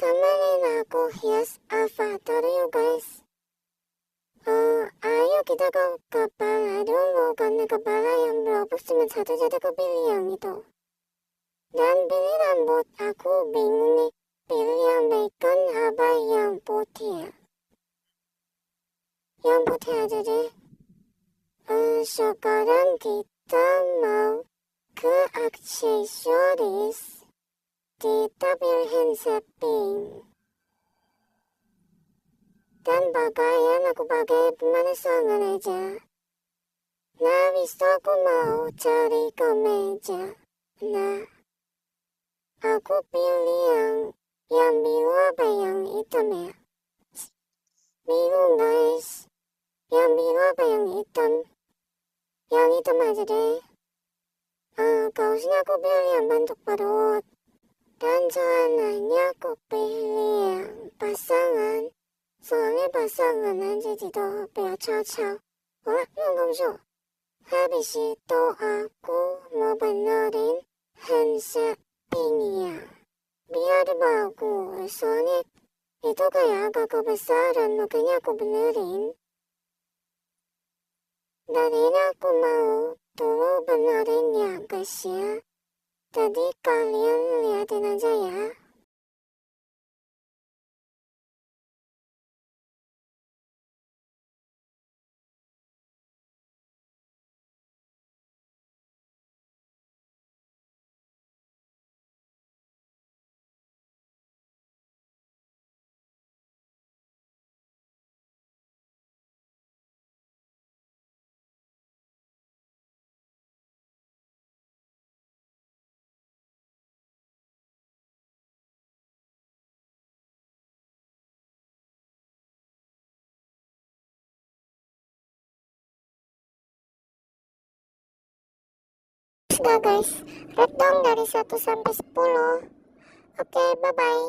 temenin aku hias avatar yuk guys. Ayo kita ke kepala dulu, karena kepala yang berobos cuma satu, jadi aku pilih yang itu. Dan pilih rambut, aku bingung nih, pilih yang bacon apa yang putih ya. Yang putih aja deh. Sekarang kita mau ke aksesoris. Kita pilih hand shaping. Dan pakaian aku pakai pemanas tangan aja. Nah, habis itu aku mau cari kemeja. Nah, aku pilih yang biru apa yang hitam ya? Bingung guys. Yang biru apa yang hitam? Yang hitam aja deh. Kaosnya aku pilih yang bentuk perut. Dan celananya aku pilih yang pasangan. Soalnya pasangan aja gitu biar cocok. Wah, nggak. Habis itu aku mau benerin hand shapingnya. Biar bagus. Soalnya itu kayak agak kebesaran, makanya aku benerin. Dan ini aku mau dulu benerinnya guys ya. Jadi kalian liatin aja ya. Sudah guys, rate dong dari 1 sampai 10. Oke, bye bye.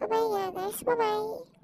Bye bye ya guys, bye bye.